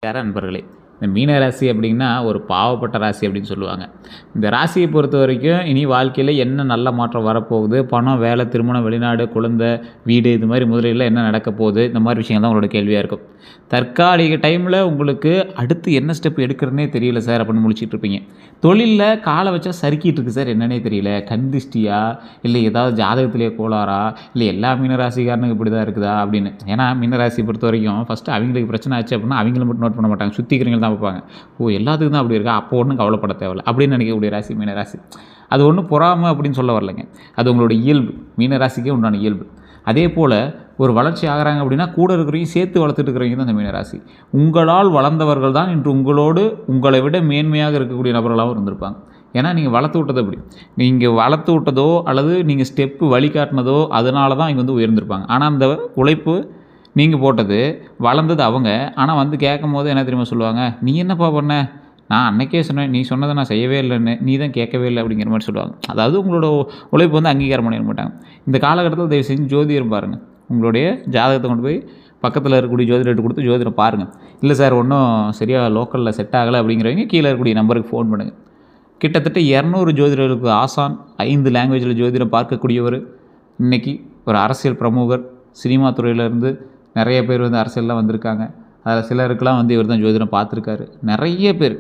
நண்பர்களே, இந்த மீன ராசி அப்படின்னா ஒரு பாவப்பட்ட ராசி அப்படின்னு சொல்லுவாங்க. இந்த ராசியை பொறுத்த வரைக்கும் இனி வாழ்க்கையில் என்ன நல்ல மாற்றம் வரப்போகுது, பணம், வேலை, திருமணம், வெளிநாடு, குழந்தை, வீடு, இது மாதிரி முதலீடுல என்ன நடக்க போகுது, இந்த மாதிரி விஷயங்கள் தான் உங்களோட கேள்வியாக இருக்கும். தற்காலிக டைமில் உங்களுக்கு அடுத்து என்ன ஸ்டெப் எடுக்கிறதுனே தெரியல சார் அப்படின்னு முழிச்சிட்டு இருப்பீங்க. தொழிலில் காலை வச்சா சறுக்கிட்டு இருக்கு சார், என்னன்னே தெரியல. கண் திஷ்டியா, இல்லை ஏதாவது ஜாதகத்திலே கோளாறா, இல்லை எல்லா மீனராசிக்காரனுக்கு இப்படி தான் இருக்குதா அப்படின்னு. ஏன்னா மீனராசி பொறுத்த வரைக்கும் ஃபஸ்ட்டு அவங்களுக்கு பிரச்சனை ஆச்சு அப்படின்னா அவங்கள மட்டும் நோட் பண்ண மாட்டாங்க, சுற்றிக்கிறவங்க தான் பார்ப்பாங்க. ஓ, எல்லாத்துக்கும் தான் அப்படி இருக்கா, அப்போ ஒன்றும் கவலைப்பட தேவையில்லை அப்படின்னு நினைக்கக்கூடிய ராசி மீனராசி. அது ஒன்றும் பொறாமை அப்படின்னு சொல்ல வரலைங்க, அது உங்களோட இயல்பு, மீனராசிக்கே உண்டான இயல்பு. அதே போல் ஒரு வளர்ச்சி ஆகிறாங்க அப்படின்னா கூட இருக்கிறவங்க சேர்த்து வளர்த்துட்டு இருக்கிறவங்க தான் இந்த மீனராசி. உங்களால் வளர்ந்தவர்கள் தான் இன்று உங்களை விட மேன்மையாக இருக்கக்கூடிய நபர்களாகவும் இருந்திருப்பாங்க. ஏன்னா நீங்கள் வளர்த்து விட்டது அப்படி, நீங்கள் வளர்த்து விட்டதோ அல்லது நீங்கள் ஸ்டெப்பு வழிகாட்டினதோ அதனால தான் இங்கே வந்து உயர்ந்திருப்பாங்க. ஆனால் அந்த உழைப்பு நீங்கள் போட்டது, வளர்ந்தது அவங்க. ஆனால் வந்து கேட்கும் போது என்ன தெரியுமா சொல்லுவாங்க, நீ என்னப்பா பண்ண, நான் அன்றைக்கே சொன்னேன், நீ சொன்னதை நான் செய்யவே இல்லைன்னு, நீ தான் கேட்கவே இல்லை அப்படிங்கிற மாதிரி சொல்லுவாங்க. அதாவது உங்களோட உழைப்பு வந்து அங்கீகாரம் பண்ணிட மாட்டாங்க. இந்த காலகட்டத்தில் தயவு செஞ்சு ஜோதிடம் பாருங்கள். உங்களுடைய ஜாதகத்தை கொண்டு போய் பக்கத்தில் இருக்கக்கூடிய ஜோதிடர்கிட்ட கொடுத்து ஜோதிடம் பாருங்கள். இல்லை சார் ஒன்றும் சரியாக லோக்கலில் செட் ஆகலை அப்படிங்கிறவங்க கீழே இருக்கக்கூடிய நம்பருக்கு ஃபோன் பண்ணுங்கள். கிட்டத்தட்ட 200 ஜோதிடர்களுக்கு ஆசான், 5 லாங்குவேஜில் ஜோதிடம் பார்க்கக்கூடியவர், இன்றைக்கி ஒரு அரசியல் பிரமுகர், சினிமா துறையிலேருந்து நிறைய பேர் வந்து அரசியல்லாம் வந்திருக்காங்க. அதில் சிலருக்கெல்லாம் வந்து இவர் தான் ஜோதிடம் பார்த்துருக்காரு. நிறைய பேர்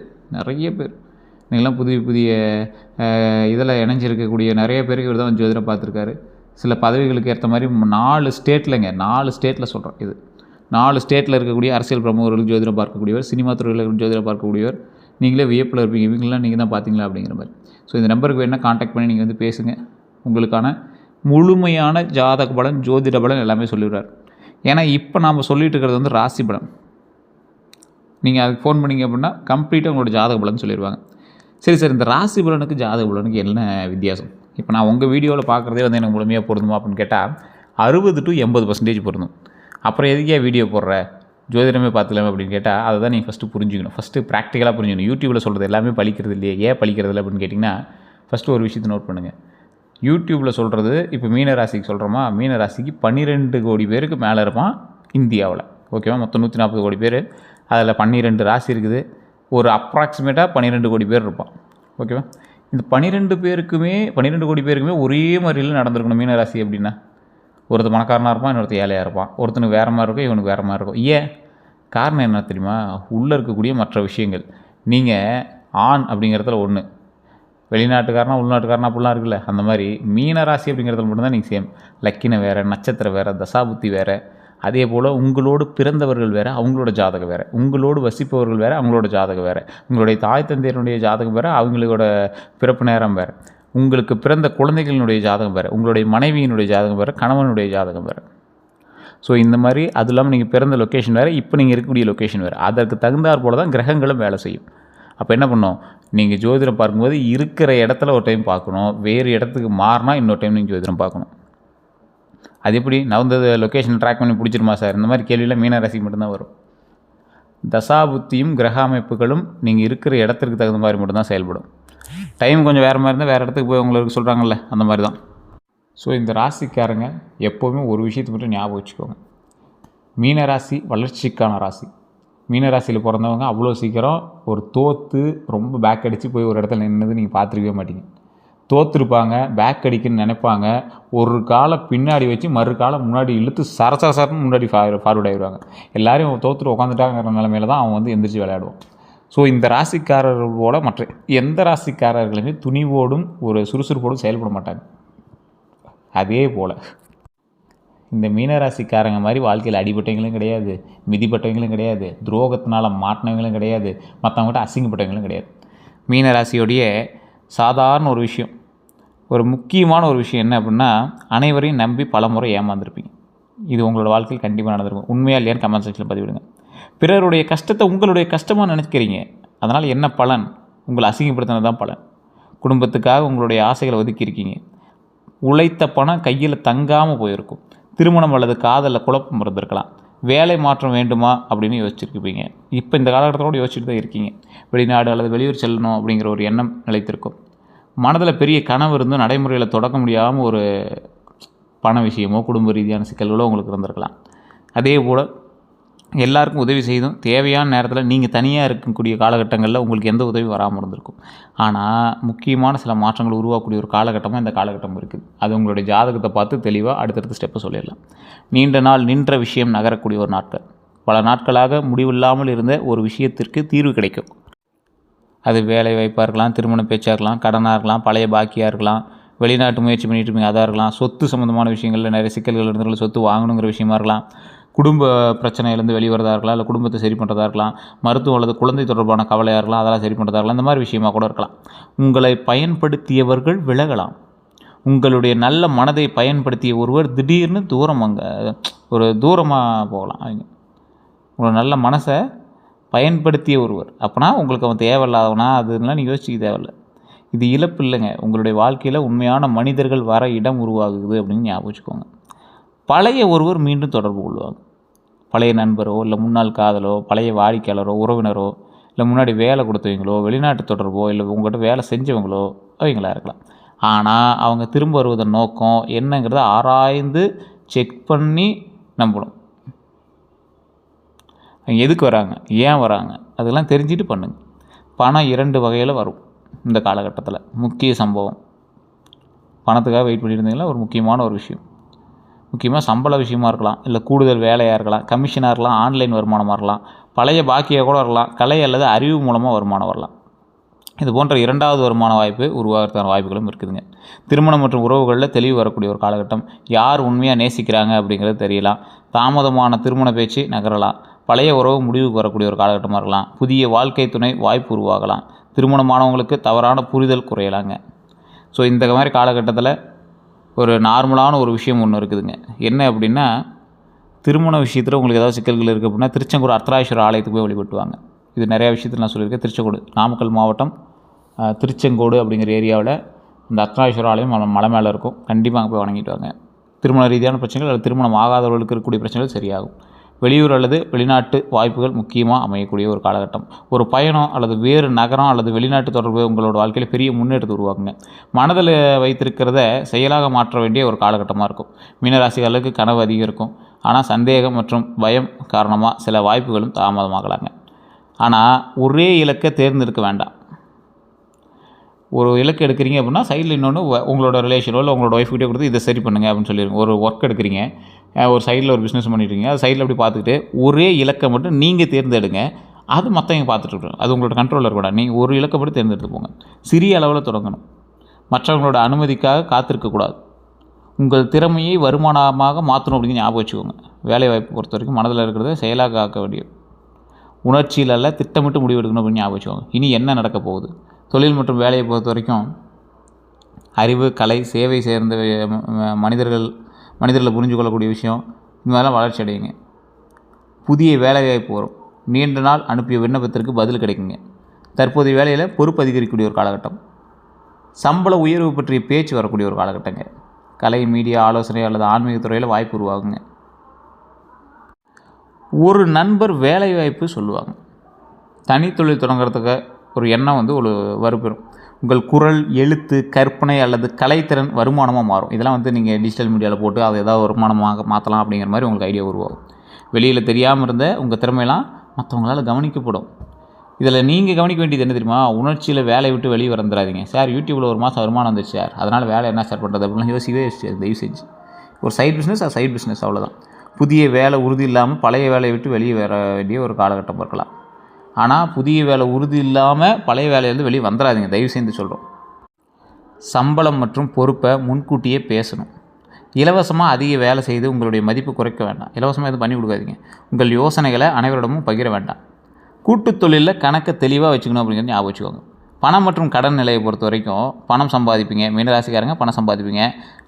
நீங்களாம் புதிய இதில் இணைஞ்சிருக்கக்கூடிய நிறைய பேருக்கு இவர் தான் ஜோதிடம் பார்த்துருக்காரு. சில பதவிகளுக்கு ஏற்ற மாதிரி 4 ஸ்டேட்டில் சொல்கிறோம். இது 4 ஸ்டேட்டில் இருக்கக்கூடிய அரசியல் பிரமுகர்கள் ஜோதிடம் பார்க்கக்கூடியவர், சினிமா துறையில் ஜோதிடம் பார்க்கக்கூடியவர். நீங்களே வியப்பில் இருப்பீங்க, இவங்களாம் நீங்கள் தான் பார்த்தீங்களா அப்படிங்கிற மாதிரி. ஸோ இந்த நம்பருக்கு வேணால் காண்டாக்ட் பண்ணி நீங்கள் வந்து பேசுங்க. உங்களுக்கான முழுமையான ஜாதக பலன், ஜோதிட பலன் எல்லாமே சொல்லிடுறார். ஏன்னா இப்போ நாம் சொல்லிகிட்டு இருக்கிறது வந்து ராசி பலன். நீங்கள் அதுக்கு ஃபோன் பண்ணிங்க அப்படின்னா கம்ப்ளீட்டாக உங்களோட ஜாதக பலன் சொல்லிடுவாங்க. சரி சார், இந்த ராசி பலனுக்கு ஜாதக பலனுக்கு என்ன வித்தியாசம்? இப்போ நான் உங்கள் வீடியோவில் பார்க்குறதே வந்து எனக்கு முழுமையாக பொருந்துமா அப்படின்னு கேட்டால் 60 to 80% பொருந்தும். அப்புறம் எதுக்கே வீடியோ போடுற, ஜோதிடமே பார்த்துக்கலாமே அப்படின்னு கேட்டால் அதை தான் நீங்கள் ஃபஸ்ட்டு புரிஞ்சுக்கணும். ஃபஸ்ட்டு ப்ராக்டிக்கலாக புரிஞ்சுக்கணும். யூடியூப்பில் சொல்கிறது எல்லாமே பழிக்கிறது இல்லையே, ஏன் பழிக்கிறது இல்லை அப்படின்னு கேட்டிங்கன்னா ஃபஸ்ட்டு ஒரு விஷயத்தை நோட் பண்ணுங்கள். யூடியூப்பில் சொல்கிறது இப்போ மீனராசிக்கு சொல்கிறோமா, மீனராசிக்கு 12 கோடி பேருக்கு மேலே இருப்பான் இந்தியாவில். ஓகேவா? மொத்தம் 140 கோடி பேர், அதில் 12 ராசி இருக்குது. ஒரு அப்ராக்சிமேட்டாக 12 கோடி பேர் இருப்பான். ஓகேவா? இந்த 12 கோடி பேருக்குமே ஒரே மாதிரியில் நடந்திருக்கணும் மீனராசி அப்படின்னா. ஒருத்தர் பணக்காரனாக இருப்பான், இன்னொருத்தர் ஏழையாக இருப்பான். ஒருத்தனுக்கு வேறு மாதிரி இருக்கும், இவனுக்கு வேறு மாதிரி இருக்கும். ஏன் காரணம் என்ன தெரியுமா? உள்ளே இருக்கக்கூடிய மற்ற விஷயங்கள். நீங்கள் ஆண் அப்படிங்கிறதுல ஒன்று, வெளிநாட்டுக்காரனா உள்நாட்டுக்காரனா அப்படிலாம் இருக்குல்ல, அந்த மாதிரி மீனராசி அப்படிங்கிறதுல மட்டும்தான் நீங்கள் சேம். லக்கினம் வேறு, நட்சத்திரம் வேறு, தசாபுத்தி வேறு. அதே போல் உங்களோடு பிறந்தவர்கள் வேறு, அவங்களோட ஜாதகம் வேறு. உங்களோடு வசிப்பவர்கள் வேறு, அவங்களோட ஜாதகம் வேறு. உங்களுடைய தாய் தந்தையருடைய ஜாதகம் வேறு, அவங்களோட பிறப்பு நேரம் வேறு. உங்களுக்கு பிறந்த குழந்தைகளினுடைய ஜாதகம் வேறு, உங்களுடைய மனைவியினுடைய ஜாதகம் வேறு, கணவனுடைய ஜாதகம் வேறு. ஸோ இந்த மாதிரி அது இல்லாமல் நீங்கள் பிறந்த லொக்கேஷன் வேறு, இப்போ நீங்கள் இருக்கக்கூடிய லொக்கேஷன் வேறு. அதற்கு தகுந்தாற் போல் தான் கிரகங்களும் வேலை செய்யும். அப்போ என்ன பண்ணணும், நீங்கள் ஜோதிடம் பார்க்கும்போது இருக்கிற இடத்துல ஒரு டைம் பார்க்கணும், வேறு இடத்துக்கு மாறினா இன்னொரு டைம் நீங்கள் ஜோதிடம் பார்க்கணும். அது எப்படி நவந்தது லொக்கேஷன் ட்ராக் பண்ணி பிடிச்சிருமா சார், இந்த மாதிரி கேள்வியில் மீனராசிக்கு மட்டும்தான் வரும். தசாபுத்தியும் கிரக அமைப்புகளும் நீங்கள் இருக்கிற இடத்துக்கு தகுந்த மாதிரி மட்டும்தான் செயல்படும். டைம் கொஞ்சம் வேறு மாதிரி இருந்தால் வேறு இடத்துக்கு போய் உங்களுக்கு சொல்கிறாங்கல்ல, அந்த மாதிரி தான். ஸோ இந்த ராசிக்காரங்க எப்போவுமே ஒரு விஷயத்தை மட்டும் ஞாபகம் வச்சுக்கோங்க, மீனராசி வளர்ச்சிக்கான ராசி. மீனராசியில் பிறந்தவங்க அவ்வளோ சீக்கிரம் ஒரு தோற்று ரொம்ப பேக் அடித்து போய் ஒரு இடத்துல நின்னது நீங்கள் பார்த்துருக்கவே மாட்டீங்க. தோற்றுருப்பாங்க, பேக் அடிக்குன்னு நினைப்பாங்க, ஒரு காலை பின்னாடி வச்சு மறு காலை முன்னாடி இழுத்து சரசரன்னு முன்னாடி ஃபார்வர்ட் ஆகிடுவாங்க. எல்லாரையும் தோற்றுட்டு உட்காந்துட்டாங்கிற நிலமையில தான் அவன் வந்து எந்திரிச்சு விளையாடுவான். ஸோ இந்த ராசிக்காரர்களோட மற்ற எந்த ராசிக்காரர்களுமே துணிவோடும் ஒரு சுறுசுறுப்போடும் செயல்பட மாட்டாங்க. அதே போல் இந்த மீனராசிக்காரங்க மாதிரி வாழ்க்கையில் அடிபட்டவங்களும் கிடையாது, மிதிப்பட்டவங்களும் கிடையாது, துரோகத்தினால் மாட்டினவங்களும் கிடையாது, மற்றவங்ககிட்ட அசிங்கப்பட்டவங்களும் கிடையாது. மீனராசியோடைய சாதாரண ஒரு விஷயம், ஒரு முக்கியமான ஒரு விஷயம் என்ன அப்படின்னா, அனைவரையும் நம்பி பல முறை ஏமாந்துருப்பீங்க. இது உங்களோட வாழ்க்கையில் கண்டிப்பாக நடந்திருக்கும். உண்மையாக இல்லையான்னு கமெண்ட் செக்ஷனில் பதிவிடுங்க. பிறருடைய கஷ்டத்தை உங்களுடைய கஷ்டமாக நினைக்கிறீங்க, அதனால் என்ன பலன்? உங்களை அசிங்கப்படுத்தினது தான் பலன். குடும்பத்துக்காக உங்களுடைய ஆசைகளை ஒதுக்கியிருக்கீங்க. உழைத்த பணம் கையில் தங்காமல் போயிருக்கும். திருமணம் அல்லது காதலில் குழப்பம் இருந்திருக்கலாம். வேலை மாற்றம் வேண்டுமா அப்படின்னு யோசிச்சுருப்பீங்க. இப்போ இந்த காலகட்டத்தோடு யோசிச்சுட்டு தான் இருக்கீங்க. வெளிநாடு அல்லது வெளியூர் செல்லணும் அப்படிங்கிற ஒரு எண்ணம் நிலைத்திருக்கும். மனதில் பெரிய கனவு இருந்தும் நடைமுறையில் தொடக்க முடியாமல் ஒரு பண விஷயமோ குடும்ப ரீதியான சிக்கல்களோ உங்களுக்கு இருந்திருக்கலாம். அதே போல் எல்லாருக்கும் உதவி செய்தும் தேவையான நேரத்தில் நீங்கள் தனியாக இருக்கக்கூடிய காலகட்டங்களில் உங்களுக்கு எந்த உதவியும் வராமல் இருந்திருக்கும். ஆனால் முக்கியமான சில மாற்றங்கள் உருவாக்கக்கூடிய ஒரு காலகட்டமாக இந்த காலகட்டம் இருக்குது. அது உங்களுடைய ஜாதகத்தை பார்த்து தெளிவாக அடுத்தடுத்த ஸ்டெப்பை சொல்லிடலாம். நீண்ட நாள் நின்ற விஷயம் நகரக்கூடிய ஒரு நாட்கள், பல நாட்களாக முடிவில்லாமல் இருந்த ஒரு விஷயத்திற்கு தீர்வு கிடைக்கும். அது வேலை வாய்ப்பாக இருக்கலாம், திருமண பேச்சாக இருக்கலாம், கடனாக இருக்கலாம், பழைய பாக்கியாக இருக்கலாம், வெளிநாட்டு முயற்சி பண்ணிட்டு இருப்பீங்க அதாக இருக்கலாம், சொத்து சம்மந்தமான விஷயங்களில் நிறைய சிக்கல்கள் இருந்தாலும் சொத்து வாங்கணுங்கிற விஷயமா இருக்கலாம், குடும்ப பிரச்சனையிலேருந்து வெளிவரதாக இருக்கலாம், இல்லை குடும்பத்தை சரி பண்ணுறதா இருக்கலாம், மருத்துவம் அல்லது குழந்தை தொடர்பான கவலையாக இருக்கலாம், அதெல்லாம் சரி பண்ணுறதா இருக்கலாம், இந்த மாதிரி விஷயமாக கூட இருக்கலாம். உங்களை பயன்படுத்தியவர்கள் விலகலாம். உங்களுடைய நல்ல மனதை பயன்படுத்திய ஒருவர் திடீர்னு ஒரு தூரமாக போகலாம். அவங்க உங்களோட நல்ல மனசை பயன்படுத்திய ஒருவர், அப்போனா உங்களுக்கு அவன் தேவையில்லாதவனா அதுலாம் நீங்கள் யோசிக்க தேவையில்லை. இது இழப்பு இல்லைங்க. உங்களுடைய வாழ்க்கையில் உண்மையான மனிதர்கள் வர இடம் உருவாகுது அப்படின்னு ஞாபகம் வச்சுக்கோங்க. பழைய ஒருவர் மீண்டும் தொடர்பு கொள்வாங்க. பழைய நண்பரோ, இல்லை முன்னாள் காதலோ, பழைய வாடிக்கையாளரோ, உறவினரோ, இல்லை முன்னாடி வேலை கொடுத்தவங்களோ, வெளிநாட்டு தொடர்போ, இல்லை உங்கள்கிட்ட வேலை செஞ்சவங்களோ அவங்களா இருக்கலாம். ஆனால் அவங்க திரும்ப வருவதன் நோக்கம் என்னங்கிறத ஆராய்ந்து செக் பண்ணி நம்பணும். அவங்க எதுக்கு வராங்க, ஏன் வராங்க, அதெல்லாம் தெரிஞ்சுட்டு பண்ணுங்க. பணம் 2 வகையில் வரும் இந்த காலகட்டத்தில். முக்கிய சம்பவம், பணத்துக்காக வெயிட் பண்ணியிருந்தீங்கன்னா ஒரு முக்கியமான ஒரு விஷயம், முக்கியமாக சம்பள விஷயமா இருக்கலாம், இல்லை கூடுதல் வேலையாக இருக்கலாம், கமிஷனாக இருக்கலாம், ஆன்லைன் வருமானமாக இருக்கலாம், பழைய பாக்கியாக கூட இருக்கலாம், கலை அல்லது அறிவு மூலமாக வருமானம் வரலாம். இது போன்ற 2வது வருமான வாய்ப்பு உருவாகிறதுக்கான வாய்ப்புகளும் இருக்குதுங்க. திருமணம் மற்றும் உறவுகளில் தெளிவு வரக்கூடிய ஒரு காலகட்டம். யார் உண்மையாக நேசிக்கிறாங்க அப்படிங்கிறது தெரியலாம். தாமதமான திருமண பேச்சு நகரலாம். பழைய உறவு முடிவுக்கு வரக்கூடிய ஒரு காலகட்டமாக இருக்கலாம். புதிய வாழ்க்கை துணை வாய்ப்பு உருவாகலாம். திருமணமானவங்களுக்கு தவறான புரிதல் குறையலாங்க. ஸோ இந்த மாதிரி காலகட்டத்தில் ஒரு நார்மலான ஒரு விஷயம் ஒன்று இருக்குதுங்க. என்ன அப்படின்னா, திருமண விஷயத்தில் உங்களுக்கு ஏதாவது சிக்கல்கள் இருக்குது அப்படின்னா திருச்செங்கோடு அர்த்தநாரீஸ்வரர் ஆலயத்துக்கு போய் வழிபட்டுவாங்க. இது நிறையா விஷயத்தில் நான் சொல்லியிருக்கேன். திருச்செங்கோடு, நாமக்கல் மாவட்டம் திருச்செங்கோடு அப்படிங்கிற ஏரியாவில் இந்த அர்த்தநாரீஸ்வரர் ஆலயம் மலை மேலே இருக்கும். கண்டிப்பாக அங்கே போய் வணங்கிட்டு வாங்க. திருமண ரீதியான பிரச்சனைகள் அல்லது திருமணம் ஆகாதவர்களுக்கு இருக்கக்கூடிய பிரச்சனைகள் சரியாகும். வெளியூர் அல்லது வெளிநாட்டு வாய்ப்புகள் முக்கியமாக அமையக்கூடிய ஒரு காலகட்டம். ஒரு பயணம் அல்லது வேறு நகரம் அல்லது வெளிநாட்டு தொடர்பு உங்களோட வாழ்க்கையில் பெரிய முன்னேற்றத்தை உருவாக்குங்க. மனதில் வைத்திருக்கிறத செயலாக மாற்ற வேண்டிய ஒரு காலகட்டமாக இருக்கும். மீனராசிகளுக்கு கனவு அதிகம் இருக்கும். ஆனால் சந்தேகம் மற்றும் பயம் காரணமாக சில வாய்ப்புகளும் தாமதமாகலாங்க. ஆனால் ஒரே இலக்கை தேர்ந்தெடுக்க வேண்டாம். ஒரு இலக்கு எடுக்கிறீங்க அப்படின்னா சைடில் இன்னொன்று உங்களோட ரிலேஷனோ இல்லை உங்களோட ஒய்ஃப்கிட்டே கொடுத்து இதை சரி பண்ணுங்க அப்படின்னு சொல்லிடுங்க. ஒரு ஒர்க் எடுக்கிறீங்க, ஒரு சைடில் ஒரு பிஸ்னஸ் பண்ணிட்டுருக்கீங்க, அது சைடில் அப்படி பார்த்துக்கிட்டு ஒரே இலக்கை மட்டும் நீங்கள் தேர்ந்தெடுங்க. அது மற்றவங்க பார்த்துட்டு அது உங்களோட கண்ட்ரோலில் இருக்கக்கூடாது. நீங்கள் ஒரு இலக்கை மட்டும் தேர்ந்தெடுத்து போங்க. சிறிய அளவில் தொடங்கணும். மற்றவங்களோட அனுமதிக்காக காத்திருக்கக்கூடாது. உங்கள் திறமையை வருமானமாக மாற்றணும் அப்படின்னு ஞாபகம் வச்சுக்கோங்க. வேலை வாய்ப்பு பொறுத்த வரைக்கும் மனதில் இருக்கிறத செயலாக ஆக்க வேண்டிய உணர்ச்சியில் அல்ல, திட்டமிட்டு முடிவெடுக்கணும் அப்படின்னு ஞாபகம் வச்சுக்கோங்க. இனி என்ன நடக்க போகுது? தொழில் மற்றும் வேலையை பொறுத்த வரைக்கும் அறிவு, கலை, சேவை சேர்ந்த மனிதர்களை புரிஞ்சு கொள்ளக்கூடிய விஷயம், இந்த மாதிரிலாம் வளர்ச்சி அடையுங்க. புதிய வேலைவாய்ப்பு வரும். நீண்ட நாள் அனுப்பிய விண்ணப்பத்திற்கு பதில் கிடைக்குங்க. தற்போதைய வேலையில் பொறுப்பு அதிகரிக்கக்கூடிய ஒரு காலகட்டம். சம்பள உயர்வு பற்றிய பேச்சு வரக்கூடிய ஒரு காலகட்டங்க. கலை, மீடியா, ஆலோசனை அல்லது ஆன்மீக துறையில் வாய்ப்பு உருவாகுங்க. ஒரு நண்பர் வேலைவாய்ப்பு சொல்லுவாங்க. தனித்தொழில் தொடங்குறதுக்கு ஒரு எண்ணம் ஒரு வலுப்பெறும். உங்கள் குரல், எழுத்து, கற்பனை அல்லது கலைத்திறன் வருமானமாக மாறும். இதெல்லாம் நீங்கள் டிஜிட்டல் மீடியாவில் போட்டு அதை ஏதாவது வருமானமாக மாற்றலாம் அப்படிங்கிற மாதிரி உங்களுக்கு ஐடியா உருவாகும். வெளியில் தெரியாமல் இருந்த உங்கள் திறமையெல்லாம் மற்றவங்களால் கவனிக்கப்படும். இதில் நீங்கள் கவனிக்க வேண்டியது என்ன தெரியுமா? உணர்ச்சியில் வேலையை விட்டு வெளியே வந்துடாதீங்க. சார் யூடியூப்பில் ஒரு மாதம் வருமானம் வந்துச்சு சார், அதனால் வேலை என்ன சார் பண்ணுறது அப்படிலாம் யோசிக்கவே தயவு செஞ்சு. ஒரு சைட் பிஸ்னஸ், அது சைட் பிஸ்னஸ், அவ்வளோதான். புதிய வேலை உறுதி இல்லாமல் பழைய வேலையை விட்டு வெளியே வர வேண்டிய ஒரு காலகட்டம் இருக்கலாம். ஆனால் புதிய வேலை உறுதி இல்லாமல் பழைய வேலையிலேருந்து வெளியே வந்துடாதீங்க, தயவு செய்து சொல்கிறோம். சம்பளம் மற்றும் பொறுப்பை முன்கூட்டியே பேசணும். இலவசமாக அதிக வேலை செய்து உங்களுடைய மதிப்பு குறைக்க வேண்டாம். இலவசமாக எதுவும் பண்ணி கொடுக்காதீங்க. உங்கள் யோசனைகளை அனைவரிடமும் பகிர வேண்டாம். கூட்டுத் தொழிலில் கணக்கை தெளிவாக வச்சுக்கணும் அப்படிங்கிறது ஞாபகம் வச்சுக்கோங்க. பணம் மற்றும் கடன் நிலையை பொறுத்த வரைக்கும் பணம் சம்பாதிப்பீங்க, மீனராசிக்காரங்க பணம் சம்பாதிப்பீங்க.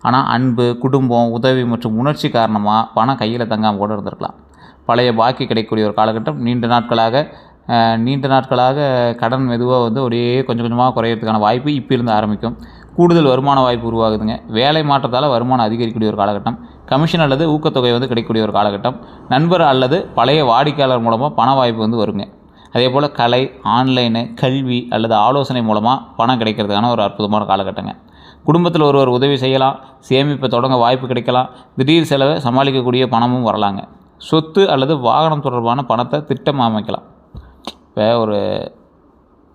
ஆனால் அன்பு, குடும்பம், உதவி மற்றும் உணர்ச்சி காரணமாக பணம் கையில் தங்காமல் கூட இருந்திருக்கலாம். பழைய பாக்கி கிடைக்கக்கூடிய ஒரு காலகட்டம். நீண்ட நாட்களாக கடன் மெதுவாக ஒரே கொஞ்சம் கொஞ்சமாக குறையிறதுக்கான வாய்ப்பு இப்போ இருந்து ஆரம்பிக்கும். கூடுதல் வருமான வாய்ப்பு உருவாகுதுங்க. வேலை மாற்றத்தால் வருமானம் அதிகரிக்கக்கூடிய ஒரு காலகட்டம். கமிஷன் அல்லது ஊக்கத்தொகை கிடைக்கக்கூடிய ஒரு காலகட்டம். நண்பர் அல்லது பழைய வாடிக்கையாளர் மூலமாக பண வாய்ப்பு வருங்க. அதே போல் கலை, ஆன்லைனு, கல்வி அல்லது ஆலோசனை மூலமாக பணம் கிடைக்கிறதுக்கான ஒரு அற்புதமான காலகட்டங்க. குடும்பத்தில் ஒருவர் உதவி செய்யலாம். சேமிப்பை தொடங்க வாய்ப்பு கிடைக்கலாம். திடீர் செலவை சமாளிக்கக்கூடிய பணமும் வரலாங்க. சொத்து அல்லது வாகனம் தொடர்பான பணத்தை திட்டம் அமைக்கலாம். இப்போ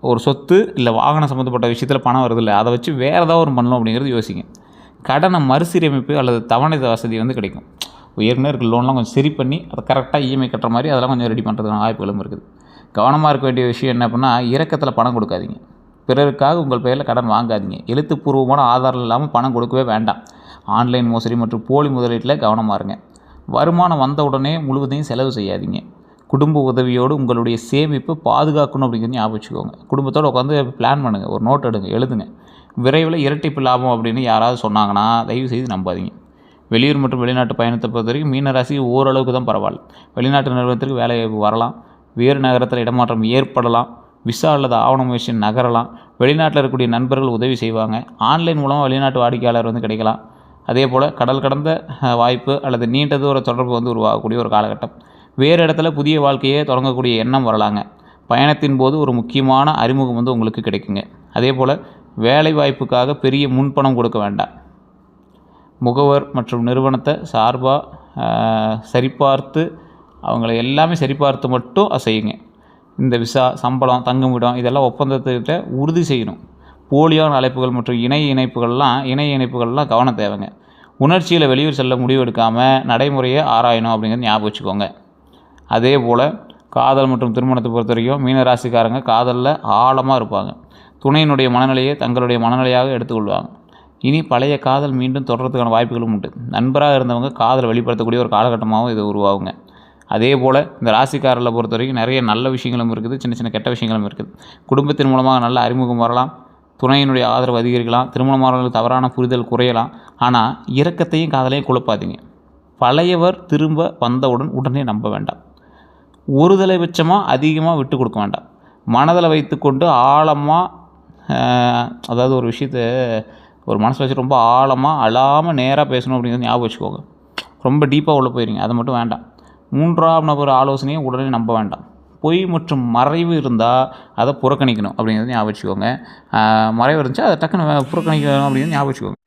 ஒரு சொத்து இல்லை வாகனம் சம்மந்தப்பட்ட விஷயத்தில் பணம் வருது இல்லை, அதை வச்சு வேறு ஏதாவது ஒரு பண்ணணும் அப்படிங்கிறது யோசிங்க. கடனை மறுசீரமைப்பு அல்லது தவணை வசதி கிடைக்கும். ஏற்கனவே இருக்க லோன்லாம் கொஞ்சம் சரி பண்ணி அதை கரெக்டாக இஎம்ஐ கட்டுற மாதிரி அதெல்லாம் கொஞ்சம் ரெடி பண்ணுறதுக்கான வாய்ப்புகளும் இருக்குது. கவனமாக இருக்க வேண்டிய விஷயம் என்ன அப்படின்னா, இரக்கத்தில் பணம் கொடுக்காதீங்க. பிறருக்காக உங்கள் பெயரில் கடன் வாங்காதீங்க. எழுத்துப்பூர்வமான ஆதாரம் இல்லாமல் பணம் கொடுக்கவே வேண்டாம். ஆன்லைன் மோசடி மற்றும் போலி முதலீட்டில் கவனமாக இருங்க. வருமானம் வந்த உடனே முழுவதையும் செலவு செய்யாதீங்க. குடும்ப உதவியோடு உங்களுடைய சேமிப்பு பாதுகாக்கணும் அப்படிங்கிறது ஞாபகம் வச்சுக்கோங்க. குடும்பத்தோடு உட்காந்து பிளான் பண்ணுங்கள், ஒரு நோட் எடுங்க, எழுதுங்க. விரைவில் இரட்டிப்பு லாபம் அப்படின்னு யாராவது சொன்னாங்கன்னா தயவுசெய்து நம்பாதீங்க. வெளியூர் மற்றும் வெளிநாட்டு பயணத்தை பொறுத்த வரைக்கும் மீனராசி ஓரளவுக்கு தான் பரவாயில்ல. வெளிநாட்டு நிறுவனத்திற்கு வேலை வாய்ப்பு வரலாம், வேறு நகரத்தில் இடமாற்றம் ஏற்படலாம், விசா அல்லது ஆவண முயற்சி நகரலாம், வெளிநாட்டில் இருக்கக்கூடிய நண்பர்கள் உதவி செய்வாங்க, ஆன்லைன் மூலமாக வெளிநாட்டு வாடிக்கையாளர் கிடைக்கலாம். அதே போல் கடல் கடந்த வாய்ப்பு அல்லது நீண்ட தூர தொடர்பு உருவாகக்கூடிய ஒரு காலகட்டம். வேறு இடத்துல புதிய வாழ்க்கையை தொடங்கக்கூடிய எண்ணம் வரலாங்க. பயணத்தின் போது ஒரு முக்கியமான அறிமுகம் உங்களுக்கு கிடைக்குங்க. அதே போல் வேலை வாய்ப்புக்காக பெரிய முன்பணம் கொடுக்க வேண்டாம். முகவர் மற்றும் நிறுவனத்தை சரிபார்த்து அவங்கள எல்லாமே சரிபார்த்து மட்டும் செய்யுங்க. இந்த விசா, சம்பளம், தங்குமிடம் இதெல்லாம் ஒப்பந்தத்திட்ட உறுதி செய்யணும். போலியான அழைப்புகள் மற்றும் இணை இணைப்புகள்லாம் கவனம் தேவைங்க. உணர்ச்சியில் வெளியூர் செல்ல முடிவு எடுக்காமல் நடைமுறையை ஆராயணும் அப்படிங்கிறது ஞாபகம் வச்சுக்கோங்க. அதே போல் காதல் மற்றும் திருமணத்தை பொறுத்த வரைக்கும் மீனராசிக்காரங்க காதலில் ஆழமாக இருப்பாங்க. துணையினுடைய மனநிலையை தங்களுடைய மனநிலையாக எடுத்துக்கொள்வாங்க. இனி பழைய காதல் மீண்டும் தொடர்றதுக்கான வாய்ப்புகளும் உண்டு. நண்பராக இருந்தவங்க காதலை வெளிப்படுத்தக்கூடிய ஒரு காலகட்டமாகவும் இது உருவாகுங்க. அதே போல் இந்த ராசிக்காரர்களை பொறுத்த வரைக்கும் நிறைய நல்ல விஷயங்களும் இருக்குது, சின்ன சின்ன கெட்ட விஷயங்களும் இருக்குது. குடும்பத்தின் மூலமாக நல்ல அறிமுகம் வரலாம், துணையினுடைய ஆதரவு அதிகரிக்கலாம், திருமணமானவர்களுக்கு தவறான புரிதல் குறையலாம். ஆனால் இரக்கத்தையும் காதலையும் குழப்பாதீங்க. பழையவர் திரும்ப வந்தவுடன் உடனே நம்ப வேண்டாம். ஒரு தலைபட்சமாக அதிகமாக விட்டு கொடுக்க வேண்டாம். மனதில் வைத்து கொண்டு ஆழமாக அதாவது ஒரு விஷயத்தை ஒரு மனசில் வச்சு ரொம்ப ஆழமாக அழாமல் நேராக பேசணும் அப்படிங்கிறது ஞாபகம் வச்சுக்கோங்க. ரொம்ப டீப்பாக உள்ளே போயிருங்க, அது மட்டும் வேண்டாம். 3ஆம் நபர் ஆலோசனையை உடனே நம்ப வேண்டாம். பொய் மற்றும் மறைவு இருந்தால் அதை புறக்கணிக்கணும் அப்படிங்கிறது ஞாபகம் வச்சுக்கோங்க. மறைவு இருந்துச்சு அதை டக்குன்னு புறக்கணிக்கணும் அப்படிங்கிறது ஞாபகம் வச்சுக்கோங்க.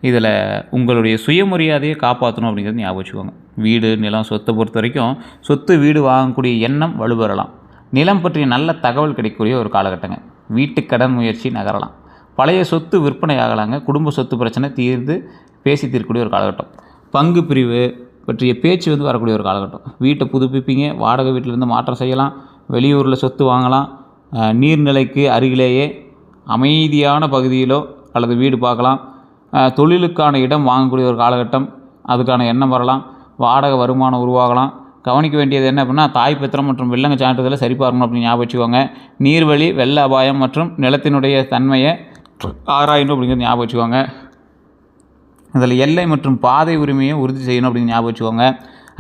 இதில் உங்களுடைய சுயமரியாதையை காப்பாற்றணும் அப்படிங்கிறது ஞாபகம் வச்சுக்கோங்க. வீடு, நிலம், சொத்தை பொறுத்த வரைக்கும் வீடு வாங்கக்கூடிய எண்ணம் வலுப்பெறலாம். நிலம் பற்றிய நல்ல தகவல் கிடைக்கக்கூடிய ஒரு காலகட்டங்க. வீட்டு கடன் முயற்சி நகரலாம். பழைய சொத்து விற்பனை ஆகலாங்க. குடும்ப சொத்து பிரச்சனை பேசி தீர்க்கக்கூடிய ஒரு காலகட்டம். பங்கு பிரிவு பற்றிய பேச்சு வரக்கூடிய ஒரு காலகட்டம். வீட்டை புதுப்பிப்பீங்க, வாடகை வீட்டிலேருந்து மாற்றம் செய்யலாம், வெளியூரில் சொத்து வாங்கலாம், நீர்நிலைக்கு அருகிலேயே அமைதியான பகுதியிலோ அல்லது வீடு பார்க்கலாம், தொழிலுக்கான இடம் வாங்கக்கூடிய ஒரு காலகட்டம், அதுக்கான எண்ணம் வரலாம், வாடகை வருமானம் உருவாகலாம். கவனிக்க வேண்டியது என்ன அப்படின்னா, தாய் பத்திரம் மற்றும் வில்லங்க சான்றிதழை சரிபார்க்கணும் அப்படின்னு ஞாபகம் வச்சுக்கோங்க. நீர்வழி, வெள்ள அபாயம் மற்றும் நிலத்தினுடைய தன்மையை ஆராயணும் அப்படிங்கிறது ஞாபகம் வச்சுக்கோங்க. இதில் எல்லை மற்றும் பாதை உரிமையை உறுதி செய்யணும் அப்படின்னு ஞாபகம் வச்சுக்கோங்க.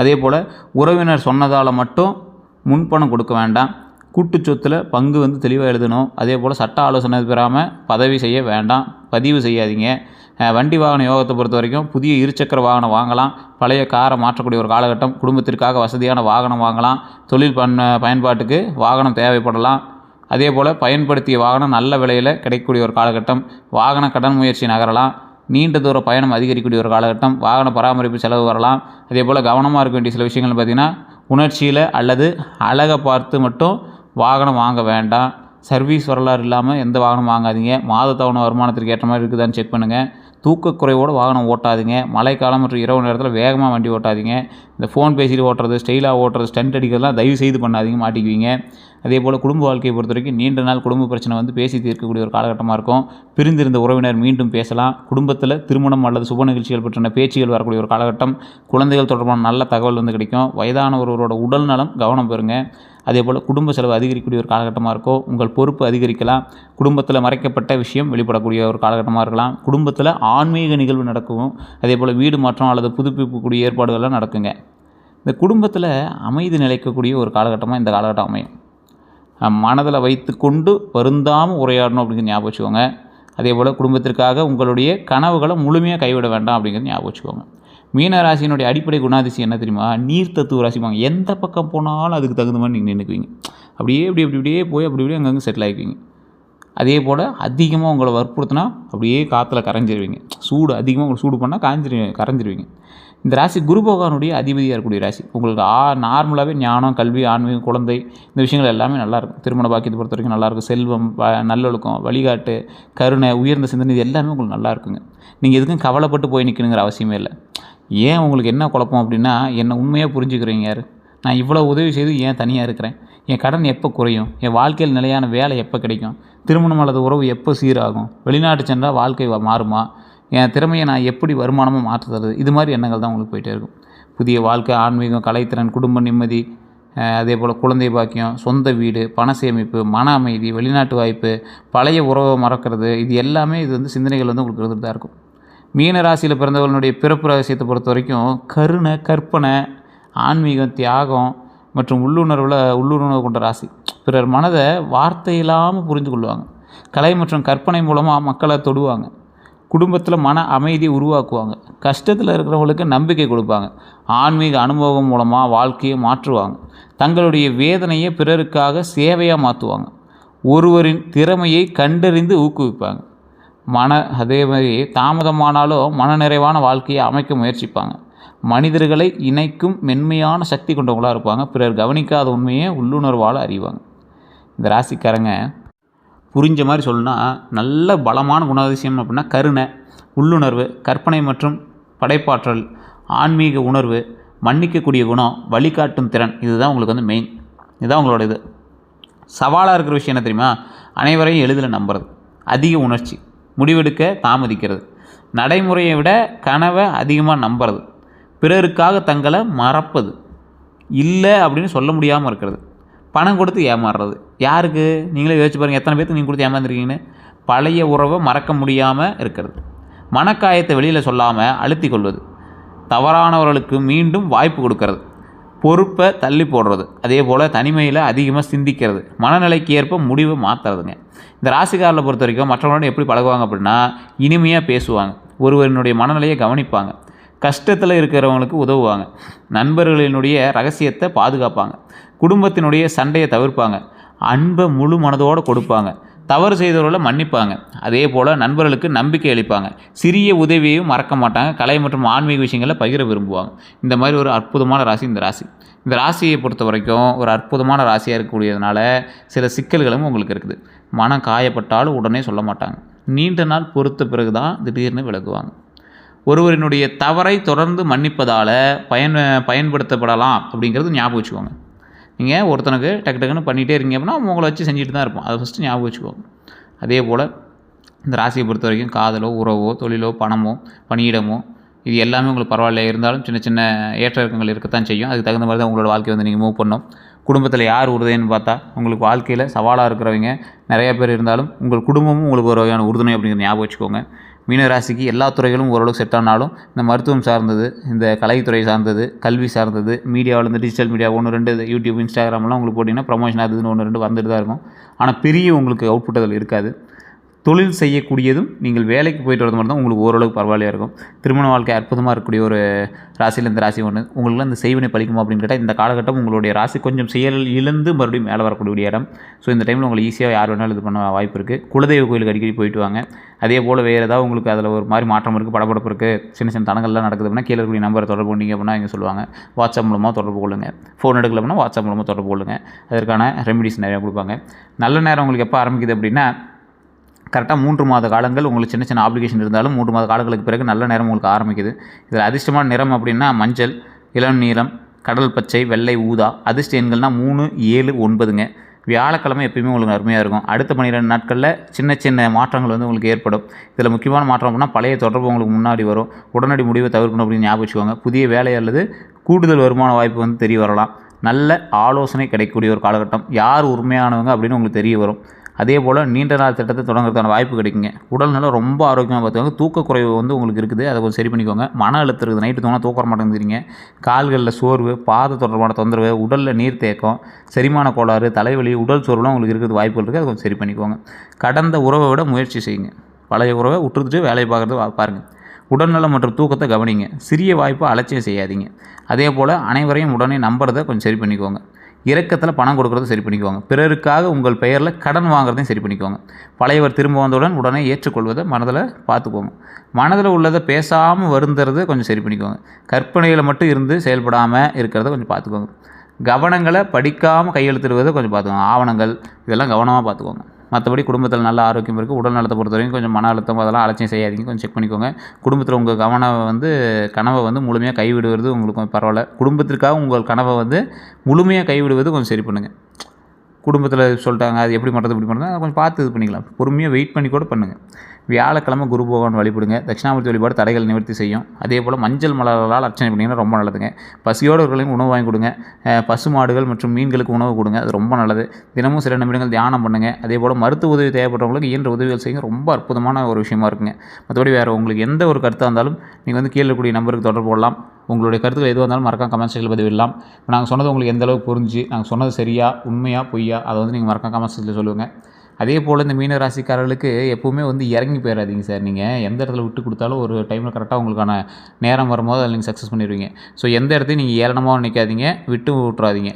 அதே போல் உறவினர் சொன்னதால் மட்டும் முன்பணம் கொடுக்க வேண்டாம். கூட்டு சொத்தில் பங்கு தெளிவாக எழுதணும். அதே போல் சட்ட ஆலோசனை பெறாமல் பதிவு செய்யாதீங்க. வண்டி வாகன யோகத்தை பொறுத்த வரைக்கும் புதிய இருசக்கர வாகனம் வாங்கலாம், பழைய காரை மாற்றக்கூடிய ஒரு காலகட்டம். குடும்பத்திற்காக வசதியான வாகனம் வாங்கலாம், தொழில் பயன்பாட்டுக்கு வாகனம் தேவைப்படலாம். அதே போல் பயன்படுத்திய வாகனம் நல்ல விலையில் கிடைக்கக்கூடிய ஒரு காலகட்டம். வாகன கடன் முயற்சி நகரலாம். நீண்ட தூர பயணம் அதிகரிக்கக்கூடிய ஒரு காலகட்டம். வாகன பராமரிப்பு செலவு வரலாம். அதே போல் கவனமாக இருக்க வேண்டிய சில விஷயங்கள் பார்த்திங்கன்னா, உணர்ச்சியில் அல்லது அழகை பார்த்து மட்டும் வாகனம் வாங்க வேண்டாம். சர்வீஸ் வரலாறு இல்லாமல் எந்த வாகனம் வாங்காதீங்க. மாத தவணை வருமானத்திற்கு ஏற்ற மாதிரி இருக்குதான்னு செக் பண்ணுங்கள். தூக்கக்குறைவோடு வாகனம் ஓட்டாதீங்க. மழைக்காலம் மற்றும் இரவு நேரத்தில் வேகமாக வண்டி ஓட்டாதீங்க. இந்த ஃபோன் பேசிட்டு ஓட்டுறது, ஸ்டைலாக ஓட்டுறது, ஸ்டண்ட் அடிக்கிறதுலாம் தயவு செய்து பண்ணாதீங்க, மாட்டிக்குவீங்க. அதே போல் குடும்ப வாழ்க்கையை பொறுத்த வரைக்கும் நீண்ட நாள் குடும்ப பிரச்சனை பேசி தீர்க்கக்கூடிய ஒரு காலகட்டமாக இருக்கும். பிரிந்திருந்த உறவினர் மீண்டும் பேசலாம். குடும்பத்தில் திருமணம் அல்லது சுப நிகழ்ச்சிகள் பற்றின பேச்சுகள் வரக்கூடிய ஒரு காலகட்டம். குழந்தைகள் தொடர்பான நல்ல தகவல் கிடைக்கும். வயதான ஒருவரோட உடல் நலம் கவனம் பெறுங்க. அதே போல் குடும்ப செலவு அதிகரிக்கக்கூடிய ஒரு காலகட்டமாக இருக்கும். உங்கள் பொறுப்பு அதிகரிக்கலாம். குடும்பத்தில் மறைக்கப்பட்ட விஷயம் வெளிப்படக்கூடிய ஒரு காலகட்டமாக இருக்கலாம். குடும்பத்தில் ஆன்மீக நிகழ்வு நடக்கும். அதே போல் வீடு மாற்றம் அல்லது புதுப்பிக்கக்கூடிய ஏற்பாடுகள்லாம் நடக்குங்க. இந்த குடும்பத்தில் அமைதி நிலைக்கக்கூடிய ஒரு காலகட்டமாக இந்த காலகட்டம் அமையும். மனதில் வைத்து கொண்டு வருந்தாமல் உரையாடணும் அப்படிங்கிறது ஞாபகம் வச்சுக்கோங்க. அதே போல் குடும்பத்திற்காக உங்களுடைய கனவுகளை முழுமையாக கைவிட வேண்டாம் அப்படிங்கிறது ஞாபகம் வச்சுக்கோங்க. மீனராசியினுடைய அடிப்படை குணாதிசயம் என்ன தெரியுமா? நீர் தத்துவ ராசிப்பாங்க. எந்த பக்கம் போனாலும் அதுக்கு தகுந்த மாதிரி நீங்கள் நின்றுக்குவீங்க. அப்படியே போய் அப்படியே அங்கங்கே செட்டில் ஆகிக்குவீங்க. அதே போல் அதிகமாக உங்களை வற்புறுத்தினா அப்படியே காற்றுல கரைஞ்சிருவீங்க. அதிகமாக உங்களை சூடு பண்ணால் கரைஞ்சிருவீங்க. இந்த ராசி குரு பகவானுடைய அதிபதியாக இருக்கக்கூடிய ராசி. உங்களுக்கு நார்மலாகவே ஞானம், கல்வி, ஆன்மீகம், குழந்தை இந்த விஷயங்கள் எல்லாமே நல்லாயிருக்கும். திருமண பாக்கியத்தை பொறுத்த வரைக்கும் நல்லாயிருக்கும். செல்வம், நல்லொழுக்கம், வழிகாட்டு, கருணை, உயர்ந்த சிந்தனை இது எல்லாமே உங்களுக்கு நல்லா இருக்குங்க. நீங்கள் எதுக்கும் கவலைப்பட்டு போய் நிற்கணுங்கிற அவசியமே இல்லை. ஏன் உங்களுக்கு என்ன குழப்பம் அப்படின்னா, என்னை உண்மையாக புரிஞ்சுக்கிறீங்க யார்? நான் இவ்வளோ உதவி செய்து ஏன் தனியாக இருக்கிறேன்? என் கடன் எப்போ குறையும்? என் வாழ்க்கையில் நிலையான வேலை எப்போ கிடைக்கும்? திருமணம் அல்லது உறவு எப்போ சீராகும்? வெளிநாட்டு சென்றால் வாழ்க்கை மாறுமா? என் திறமையை நான் எப்படி வருமானமாக மாற்றுறது? இது மாதிரி எண்ணங்கள் தான் உங்களுக்கு போயிட்டே இருக்கும். புதிய வாழ்க்கை, ஆன்மீகம், கலைத்திறன், குடும்ப நிம்மதி, அதே போல் குழந்தை பாக்கியம், சொந்த வீடு, பண சேமிப்பு, மன அமைதி, வெளிநாட்டு வாய்ப்பு, பழைய உறவை மறக்கிறது, இது எல்லாமே இது வந்து சிந்தனைகள் வந்து உங்களுக்கு இருந்துட்டு தான் இருக்கும். மீன ராசியில் பிறந்தவர்களுடைய பிறப்பு ரகசியத்தை பொறுத்த வரைக்கும் கருணை, கற்பனை, ஆன்மீகம், தியாகம் மற்றும் உள்ளுணர்வு கொண்ட ராசி. பிறர் மனதை வார்த்தை இல்லாமல் புரிந்து கொள்வாங்க. கலை மற்றும் கற்பனை மூலமாக மக்களை தொடுவாங்க. குடும்பத்தில் மன அமைதியை உருவாக்குவாங்க. கஷ்டத்தில் இருக்கிறவங்களுக்கு நம்பிக்கை கொடுப்பாங்க. ஆன்மீக அனுபவம் மூலமாக வாழ்க்கையை மாற்றுவாங்க. தங்களுடைய வேதனையை பிறருக்காக சேவையாக மாற்றுவாங்க. ஒருவரின் திறமையை கண்டறிந்து ஊக்குவிப்பாங்க. அதே மாதிரி தாமதமானாலும் மனநிறைவான வாழ்க்கையை அமைக்க முயற்சிப்பாங்க. மனிதர்களை இணைக்கும் மென்மையான சக்தி கொண்டவங்களாக இருப்பாங்க. பிறர் கவனிக்காத உண்மையை உள்ளுணர்வால் அறிவாங்க. இந்த ராசிக்காரங்க புரிஞ்ச மாதிரி சொல்லணும்னா, நல்ல பலமான குணாதிசயம் அப்படின்னா கருணை, உள்ளுணர்வு, கற்பனை மற்றும் படைப்பாற்றல், ஆன்மீக உணர்வு, மன்னிக்கக்கூடிய குணம், வழிகாட்டும் திறன், இதுதான் உங்களுக்கு வந்து மெயின். இதுதான் உங்களோட இது. சவாலாக இருக்கிற விஷயம் என்ன தெரியுமா? அனைவரையும் எளிதில் நம்புறது, அதிக உணர்ச்சி, முடிவெடுக்க தாமதிக்கிறது, நடைமுறையை விட கனவை அதிகமாக நம்புறது, பிறருக்காக தங்களை மறப்பது, இல்லை அப்படின்னு சொல்ல முடியாமல் இருக்கிறது, பணம் கொடுத்து ஏமாறுறது. யாருக்கு? நீங்களே யோசிச்சு பாருங்கள், எத்தனை பேருக்கு நீங்கள் கொடுத்து ஏமாந்துருக்கீங்கன்னு. பழைய உறவை மறக்க முடியாமல் இருக்கிறது, மனக்காயத்தை வெளியில் சொல்லாமல் அழுத்தி கொள்வது, தவறானவர்களுக்கு மீண்டும் வாய்ப்பு கொடுக்கறது, பொறுப்பை தள்ளி போடுறது, அதே போல் தனிமையில் அதிகமாக சிந்திக்கிறது, மனநிலைக்கு ஏற்ப முடிவை மாற்றுறதுங்க. இந்த ராசிக்காரரை பொறுத்த வரைக்கும் மற்றவங்களோட எப்படி பழகுவாங்க அப்படின்னா, இனிமையாக பேசுவாங்க, ஒருவரினுடைய மனநிலையை கவனிப்பாங்க, கஷ்டத்தில் இருக்கிறவங்களுக்கு உதவுவாங்க, நண்பர்களினுடைய ரகசியத்தை பாதுகாப்பாங்க, குடும்பத்தினுடைய சண்டையை தவிர்ப்பாங்க, அன்பை முழு மனதோடு கொடுப்பாங்க, தவறு செய்தவர்களை மன்னிப்பாங்க, அதே போல் நண்பர்களுக்கு நம்பிக்கை அளிப்பாங்க, சிறிய உதவியையும் மறக்க மாட்டாங்க, கலை மற்றும் ஆன்மீக விஷயங்களை பகிர விரும்புவாங்க. இந்த மாதிரி ஒரு அற்புதமான ராசி இந்த ராசி. இந்த ராசியை பொறுத்த வரைக்கும் ஒரு அற்புதமான ராசியாக இருக்கக்கூடியதுனால சில சிக்கல்களும் உங்களுக்கு இருக்குது. மனம் காயப்பட்டாலும் உடனே சொல்ல மாட்டாங்க. நீண்ட நாள் பொறுத்த பிறகு தான் திடீர்னு விலகுவாங்க. ஒருவரினுடைய தவறை தொடர்ந்து மன்னிப்பதால் பயன்படுத்தப்படலாம் அப்படிங்கிறது ஞாபகம் வச்சுக்கோங்க. நீங்கள் ஒருத்தனுக்கு டக்குன்னு பண்ணிகிட்டே இருக்கீங்க அப்படின்னா உங்களை வச்சு செஞ்சுட்டு தான் இருப்போம். அதை ஃபஸ்ட்டு ஞாபகம் வச்சுக்கோங்க. அதே போல் இந்த ராசியை பொறுத்த வரைக்கும் காதலோ, உறவோ, தொழிலோ, பணமோ, பணியிடமோ இது எல்லாமே உங்களுக்கு பரவாயில்ல இருந்தாலும் சின்ன சின்ன ஏற்ற இறக்கங்கள் இருக்கத்தான் செய்யும். அதுக்கு தகுந்த மாதிரி தான் உங்களோட வாழ்க்கையை வந்து நீங்கள் மூவ் பண்ணணும். குடும்பத்தில் யார் உறுதுணைன்னு பார்த்தா உங்களுக்கு வாழ்க்கையில் சவாலாக இருக்கிறவங்க நிறையா பேர் இருந்தாலும் உங்கள் குடும்பமும் உங்களுக்கு ஒரு வகையான உறுதுணை அப்படிங்கிறத ஞாபகம் வச்சுக்கோங்க. மீனராசிக்கு எல்லா துறைகளும் ஓரளவுக்கு செட் ஆனாலும் இந்த மருத்துவம் சார்ந்தது, இந்த கலைத்துறை சார்ந்தது, கல்வி சார்ந்தது, மீடியாவில் இந்த டிஜிட்டல் மீடியா 1-2 யூடியூப், இன்ஸ்டாகிராம்லாம் உங்களுக்கு போட்டிங்கன்னா ப்ரமோஷன் அதுன்னு 1-2 வந்துட்டு தான் இருக்கும். ஆனால் பெரிய உங்களுக்கு அவுட்புட் அதில் இருக்காது. தொழில் செய்யக்கூடியதும் நீங்கள் வேலைக்கு போயிட்டு வரது மட்டும் தான் உங்களுக்கு ஓரளவுக்கு பரவாயில்லையாக இருக்கும். திருமண வாழ்க்கை அற்புதமாக இருக்கக்கூடிய ஒரு ராசியில் இந்த ராசி ஒன்று. உங்களுக்குலாம் இந்த செய்வினை பலிக்குமா அப்படின்னு கேட்டால் இந்த காலகட்டம் உங்களுடைய ராசி கொஞ்சம் செயல் இழந்து மறுபடியும் மேலே வரக்கூடிய இடம். ஸோ இந்த டைமில் உங்களுக்கு ஈஸியாக யார் வேணாலும் இது பண்ண வாய்ப்பு இருக்குது. குலதெய்வ கோயிலுக்கு அடிக்கடி போயிட்டு வாங்க. அதே போல் வேறு ஏதாவது உங்களுக்கு அதில் ஒரு மாதிரி மாற்றம் இருக்குது, படபடப்பு இருக்குது, சின்ன சின்ன தடங்கள்லாம் நடக்குது அப்படின்னா கீழே இருக்கக்கூடிய நம்பரை தொடர்பு கொண்டீங்க அப்படின்னா இங்கே சொல்லுவாங்க. வாட்ஸ்அப் மூலமாக தொடர்பு கொள்ளுங்கள். ஃபோன் எடுக்கல அப்படின்னா வாட்ஸ்அப் மூலமாக தொடர்பு கொள்ளுங்கள். அதற்கான ரெமிடிஸ் நிறையா கொடுப்பாங்க. நல்ல நேரம் உங்களுக்கு எப்போ ஆரம்பிக்குது அப்படின்னா கரெக்டாக 3 மாத காலங்கள் உங்களுக்கு சின்ன சின்ன ஆப்ளிகேஷன் இருந்தாலும் 3 மாத காலங்களுக்கு பிறகு நல்ல நேரம் உங்களுக்கு ஆரம்பிக்குது. இதில் அதிர்ஷ்டமான நிறம் அப்படின்னா மஞ்சள், இளம் நீலம், கடல் பச்சை, வெள்ளை, ஊதா. அதிர்ஷ்ட எண்கள்னால் 3, 7, 9ங்க. வியாழக்கிழமை எப்பயுமே உங்களுக்கு அருமையாக இருக்கும். அடுத்த 12 நாட்களில் சின்ன சின்ன மாற்றங்கள் வந்து உங்களுக்கு ஏற்படும். இதில் முக்கியமான மாற்றம் அப்படின்னா பழைய தொடர்பு உங்களுக்கு முன்னாடி வரும். உடனடி முடிவை தவிர்க்கணும் அப்படின்னு ஞாபகம் வச்சுக்கோங்க. புதிய வேலை அல்லது கூடுதல் வருமான வாய்ப்பு வந்து தெரிய வரலாம். நல்ல ஆலோசனை கிடைக்கக்கூடிய ஒரு காலகட்டம். யார் உண்மையானவங்க அப்படின்னு உங்களுக்கு தெரிய வரும். அதே போல் நீண்ட நாள் திட்டத்தை தொடங்குறதுக்கான வாய்ப்பு கிடைக்குங்க. உடல்நலம் ரொம்ப ஆரோக்கியமாக பார்த்துக்கோங்க. தூக்கக்குறைவு வந்து உங்களுக்கு இருக்குது, அதை கொஞ்சம் சரி பண்ணிக்கோங்க. மன அழுத்தம் இருக்குது, நைட்டு தூங்கினா தூக்க மாட்டேங்கிறீங்க. கால்களில் சோர்வு, பாத தொடர்பான தொந்தரவு, உடலில் நீர் தேக்கம், செரிமான கோளாறு, தலைவலி, உடல் சோர்வுலாம் உங்களுக்கு இருக்கிறது வாய்ப்புகள் இருக்குது, அதை கொஞ்சம் சரி பண்ணிக்கோங்க. கடந்த உறவை விட முயற்சி செய்யுங்க. பழைய உறவை விட்டுட்டு வேலையை பார்க்குறது பாருங்கள். உடல்நலம் மற்றும் தூக்கத்தை கவனிங்க. சிறிய வாய்ப்பை அலட்சியம் செய்யாதீங்க. அதே போல் அனைவரையும் உடனே நம்புறதை கொஞ்சம் சரி பண்ணிக்கோங்க. இரக்கத்தில் பணம் கொடுக்குறத சரி பண்ணிக்குவாங்க. பிறருக்காக உங்கள் பெயரில் கடன் வாங்குறதையும் சரி பண்ணிக்குவாங்க. பழையவர் திரும்ப வந்தவுடன் உடனே ஏற்றுக்கொள்வதை மனதில் பார்த்துக்கோங்க. மனதில் உள்ளதை பேசாமல் வருந்துறதை கொஞ்சம் சரி பண்ணிக்கோங்க. கற்பனையில் மட்டும் இருந்து செயல்படாமல் இருக்கிறத கொஞ்சம் பார்த்துக்கோங்க. கவனங்களை படிக்காமல் கையெழுத்திடுவதை கொஞ்சம் பார்த்துக்கோங்க. ஆவணங்கள் இதெல்லாம் கவனமாக பார்த்துக்கோங்க. மற்றபடி குடும்பத்தில் நல்ல ஆரோக்கியம் இருக்குது. உடல் நலத்தை பொறுத்த வரைக்கும் கொஞ்சம் மன அழுத்தம் அதெல்லாம் அலட்சியம் செய்யாதீங்க. கொஞ்சம் செக் பண்ணிக்கோங்க. குடும்பத்தில் உங்கள் கனவை முழுமையாக கைவிடுவது உங்களுக்கு பரவாயில்ல. குடும்பத்திற்காக உங்கள் கனவை முழுமையாக கைவிடுவது கொஞ்சம் சரி பண்ணுங்கள். குடும்பத்தில் சொல்லிட்டாங்க அது எப்படி பண்ணுறது இப்படி பண்ணுறது அதை கொஞ்சம் பார்த்து இது பண்ணிக்கலாம். பொறுமையாக வெயிட் பண்ணி கூட பண்ணுங்கள். வியாழக்கிழமை குரு பகவான் வழிபடுங்க. தட்சிணாமூர்த்தி வழிபாடு தடைகள் நிவர்த்தி செய்யும். அதே போல் மஞ்சள் மலர்களால் அர்ச்சனை பண்ணிங்கன்னா ரொம்ப நல்லதுங்க. பசியோடு இருக்கிறவங்களுக்கு உணவு வாங்கி கொடுங்க. பசு மாடுகள் மற்றும் மீன்களுக்கு உணவு கொடுங்க. அது ரொம்ப நல்லது. தினமும் சில நிமிடங்கள் தியானம் பண்ணுங்கள். அதே போல் மருத்துவ உதவி தேவைப்படுறவங்களுக்கு இயன்ற உதவிகள் செய்யுங்க. ரொம்ப அற்புதமான ஒரு விஷயமா இருக்குங்க. மற்றபடி வேறு உங்களுக்கு எந்த ஒரு கருத்தாக இருந்தாலும் நீங்கள் கீழே இருக்கக்கூடிய நம்பருக்கு தொடர்பு கொள்ளலாம். உங்களுடைய கருத்துக்கள் எதுவாக இருந்தாலும் மறக்காம கமெண்ட் செக்ஷனில் பதிவிடலாம். நாங்கள் சொன்னது உங்களுக்கு எந்த அளவுக்கு புரிஞ்சு, நாங்கள் சொன்னது சரியா உண்மையா பொய்யா அதை நீங்கள் மறக்காம கமெண்ட் செக்ஷனில் சொல்லுங்கள். அதே போல் இந்த மீன ராசிக்காரர்களுக்கு எப்போவுமே இறங்கி போயிடாதீங்க சார். நீங்கள் எந்த இடத்துல விட்டு கொடுத்தாலும் ஒரு டைமில் கரெக்டாக உங்களுக்கான நேரம் வரும்போது அதில் நீங்கள் சக்ஸஸ் பண்ணிடுவீங்க. ஸோ எந்த இடத்தையும் நீங்கள் ஏளனமாக நினைக்காதீங்க, விட்டு விட்டுறாதீங்க.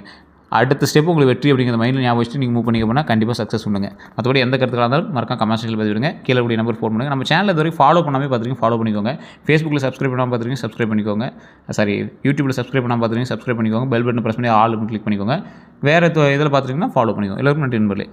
அடுத்த ஸ்டெப் உங்களுக்கு வெற்றி அப்படிங்கிற மைண்டில் ஞாபகம் வச்சுட்டு நீங்கள் மூவ் பண்ணிக்க போனால் கண்டிப்பாக சக்ஸஸ் பண்ணுங்க. மற்றபடி எந்த கருத்துக்களாக இருந்தாலும் மறக்காம கமெண்ட் செக்ஷனில் பதிவிடுங்க. கீழே கூடிய நம்பர் ஃபோன் பண்ணுங்கள். நம்ம சேனல் இது வரைக்கும் ஃபாலோ பண்ணாமல் பார்த்துருக்கீங்க, ஃபாலோ பண்ணிக்கோங்க. ஃபேஸ்புக்கில் சப்ஸ்கிரைப் பண்ணாமல் பார்த்துருக்கீங்க, சப்ஸ்கிரைப் பண்ணிக்கோங்க. யூடியூப்பில் சப்ஸ்கிரைப் பண்ணாமல் பார்த்துருக்கீங்க, சப்ஸ்கிரைப் பண்ணிக்கோங்க. பெல் பட்டன் ப்ரெஸ் பண்ணி ஆல் கிளிக் பண்ணிக்கோங்க. வேறு இதில் பார்த்துருக்கீங்கன்னா ஃபாலோ பண்ணிக்கோங்க. எல்லாருக்கும் நன்றி நண்பர்களே.